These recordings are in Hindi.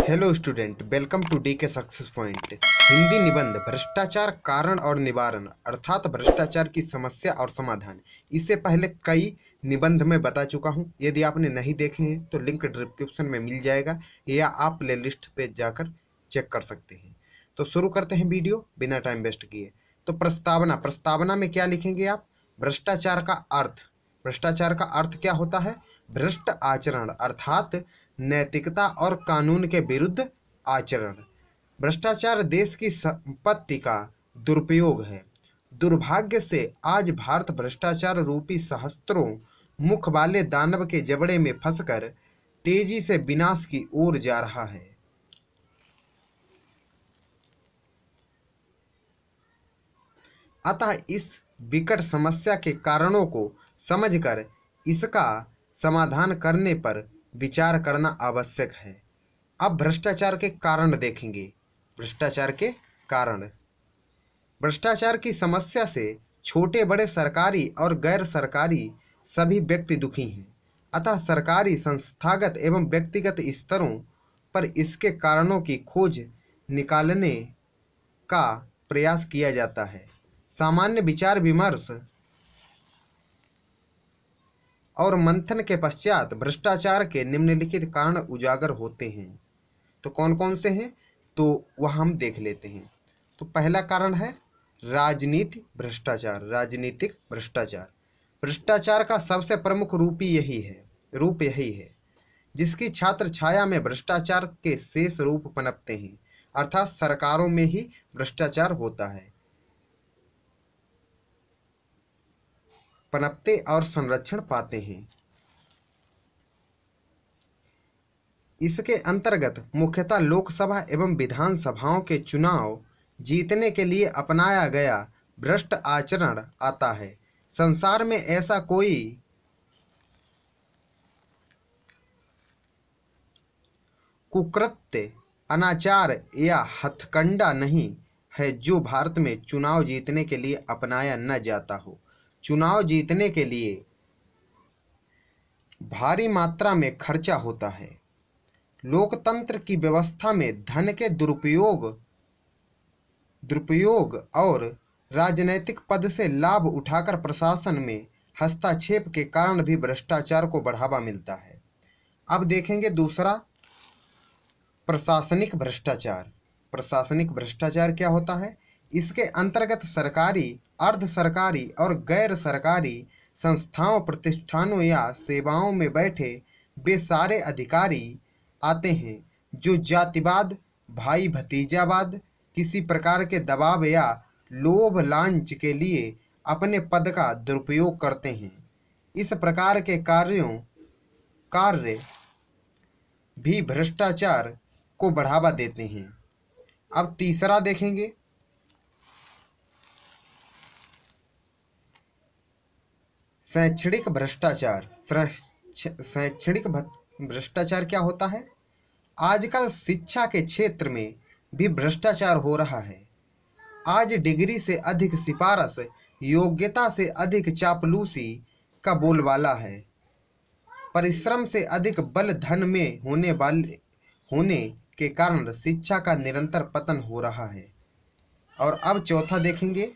Hello student, welcome to D K success point. Hindi निबंध भ्रष्टाचार कारण और निवारण अर्थात भ्रष्टाचार की समस्या और समाधान। इससे पहले कई निबंध में बता चुका हूं। यदि आपने नहीं देखे हैं तो लिंक डिस्क्रिप्शन में मिल जाएगा या आप प्ले लिस्ट पे जाकर चेक कर सकते हैं। तो शुरू करते हैं वीडियो बिना टाइम वेस्ट किए। तो प्रस्तावना में क्या लिखेंगे आप? भ्रष्टाचार का अर्थ। भ्रष्टाचार का अर्थ क्या होता है? भ्रष्ट आचरण अर्थात नैतिकता और कानून के विरुद्ध आचरण। भ्रष्टाचार देश की संपत्ति का दुरुपयोग है। दुर्भाग्य से आज भारत भ्रष्टाचार रूपी सहस्त्रों मुख वाले दानव के जबड़े में फंसकर तेजी से विनाश की ओर जा रहा है। अतः इस विकट समस्या के कारणों को समझकर इसका समाधान करने पर विचार करना आवश्यक है। अब भ्रष्टाचार के कारण देखेंगे। भ्रष्टाचार के कारण। भ्रष्टाचार की समस्या से छोटे बड़े सरकारी और गैर सरकारी सभी व्यक्ति दुखी हैं। अतः सरकारी, संस्थागत एवं व्यक्तिगत स्तरों पर इसके कारणों की खोज निकालने का प्रयास किया जाता है। सामान्य विचार विमर्श और मंथन के पश्चात भ्रष्टाचार के निम्नलिखित कारण उजागर होते हैं। तो कौन कौन से हैं तो वह हम देख लेते हैं। तो पहला कारण है राजनीतिक भ्रष्टाचार। राजनीतिक भ्रष्टाचार भ्रष्टाचार का सबसे प्रमुख रूप यही है जिसकी छात्र छाया में भ्रष्टाचार के शेष रूप पनपते हैं। अर्थात सरकारों में ही भ्रष्टाचार होता है, पनपते और संरक्षण पाते हैं। इसके अंतर्गत मुख्यतः लोकसभा एवं विधानसभाओं के चुनाव जीतने के लिए अपनाया गया भ्रष्ट आचरण आता है। संसार में ऐसा कोई कुकृत्य, अनाचार या हथकंडा नहीं है जो भारत में चुनाव जीतने के लिए अपनाया न जाता हो। चुनाव जीतने के लिए भारी मात्रा में खर्चा होता है। लोकतंत्र की व्यवस्था में धन के दुरुपयोग और राजनैतिक पद से लाभ उठाकर प्रशासन में हस्तक्षेप के कारण भी भ्रष्टाचार को बढ़ावा मिलता है। अब देखेंगे दूसरा, प्रशासनिक भ्रष्टाचार। प्रशासनिक भ्रष्टाचार क्या होता है? इसके अंतर्गत सरकारी, अर्ध सरकारी और गैर सरकारी संस्थाओं, प्रतिष्ठानों या सेवाओं में बैठे वे सारे अधिकारी आते हैं जो जातिवाद, भाई भतीजावाद, किसी प्रकार के दबाव या लोभ लांच के लिए अपने पद का दुरुपयोग करते हैं। इस प्रकार के कार्य भी भ्रष्टाचार को बढ़ावा देते हैं। अब तीसरा देखेंगे, शैक्षणिक भ्रष्टाचार। शैक्षणिक भ्रष्टाचार क्या होता है? आजकल शिक्षा के क्षेत्र में भी भ्रष्टाचार हो रहा है। आज डिग्री से अधिक सिफारिश, योग्यता से अधिक चापलूसी का बोलबाला है। परिश्रम से अधिक बल धन में होने के कारण शिक्षा का निरंतर पतन हो रहा है। और अब चौथा देखेंगे,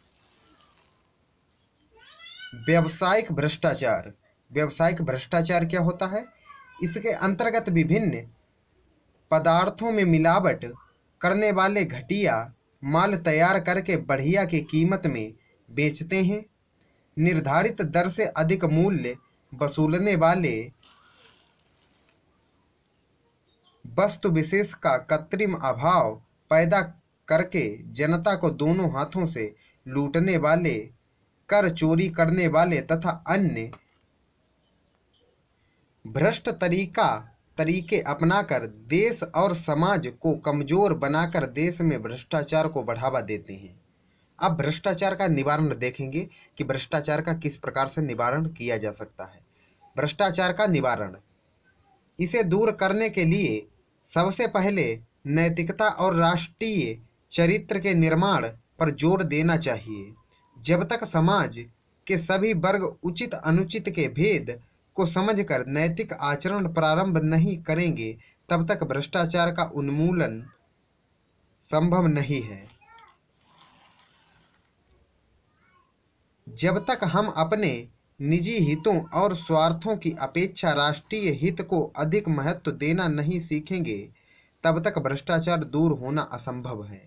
व्यावसायिक भ्रष्टाचार। व्यावसायिक भ्रष्टाचार क्या होता है? इसके अंतर्गत विभिन्न पदार्थों में मिलावट करने वाले घटिया माल तैयार करके बढ़िया की कीमत में बेचते हैं। निर्धारित दर से अधिक मूल्य वसूलने वाले वस्तु विशेष का कृत्रिम अभाव पैदा करके जनता को दोनों हाथों से लूटने वाले, कर चोरी करने वाले तथा अन्य भ्रष्ट तरीके अपनाकर देश और समाज को कमजोर बनाकर देश में भ्रष्टाचार को बढ़ावा देते हैं। अब भ्रष्टाचार का निवारण देखेंगे कि भ्रष्टाचार का किस प्रकार से निवारण किया जा सकता है। भ्रष्टाचार का निवारण, इसे दूर करने के लिए सबसे पहले नैतिकता और राष्ट्रीय चरित्र के निर्माण पर जोर देना चाहिए। जब तक समाज के सभी वर्ग उचित अनुचित के भेद को समझकर नैतिक आचरण प्रारंभ नहीं करेंगे, तब तक भ्रष्टाचार का उन्मूलन संभव नहीं है। जब तक हम अपने निजी हितों और स्वार्थों की अपेक्षा राष्ट्रीय हित को अधिक महत्व देना नहीं सीखेंगे, तब तक भ्रष्टाचार दूर होना असंभव है।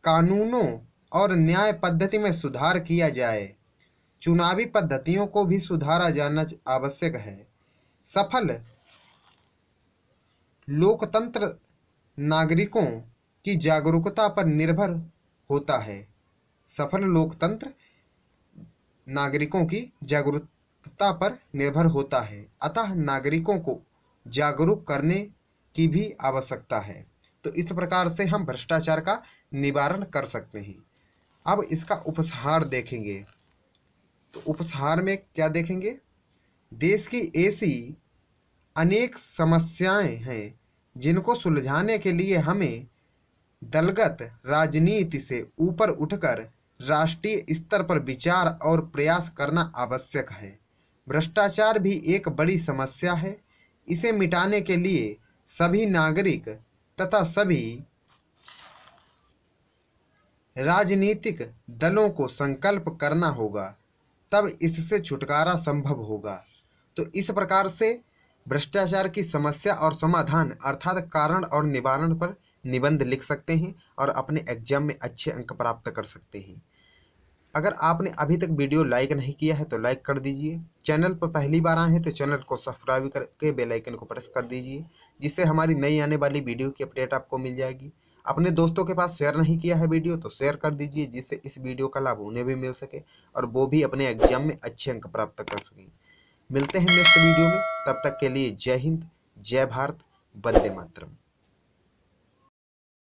कानूनों और न्याय पद्धति में सुधार किया जाए, चुनावी पद्धतियों को भी सुधारा जाना आवश्यक है। सफल लोकतंत्र नागरिकों की जागरूकता पर निर्भर होता है। सफल लोकतंत्र नागरिकों की जागरूकता पर निर्भर होता है, अतः नागरिकों को जागरूक करने की भी आवश्यकता है। तो इस प्रकार से हम भ्रष्टाचार का निवारण कर सकते हैं। अब इसका उपसंहार देखेंगे, तो उपसंहार में क्या देखेंगे? देश की ऐसी अनेक समस्याएं हैं जिनको सुलझाने के लिए हमें दलगत राजनीति से ऊपर उठकर राष्ट्रीय स्तर पर विचार और प्रयास करना आवश्यक है। भ्रष्टाचार भी एक बड़ी समस्या है। इसे मिटाने के लिए सभी नागरिक तथा सभी राजनीतिक दलों को संकल्प करना होगा, तब इससे छुटकारा संभव होगा। तो इस प्रकार से भ्रष्टाचार की समस्या और समाधान अर्थात कारण और निवारण पर निबंध लिख सकते हैं और अपने एग्जाम में अच्छे अंक प्राप्त कर सकते हैं। अगर आपने अभी तक वीडियो लाइक नहीं किया है तो लाइक कर दीजिए। चैनल पर पहली बार आए हैं तो चैनल को सब्सक्राइब करके बेल आइकन को प्रेस कर दीजिए, जिससे हमारी नई आने वाली वीडियो की अपडेट आपको मिल जाएगी। अपने दोस्तों के पास शेयर नहीं किया है वीडियो तो शेयर कर दीजिए, जिससे इस वीडियो का लाभ उन्हें भी मिल सके और वो भी अपने एग्जाम में अच्छे अंक प्राप्त कर सकें। मिलते हैं नेक्स्ट वीडियो में, तब तक के लिए जय हिंद, जय भारत, वंदे मातरम।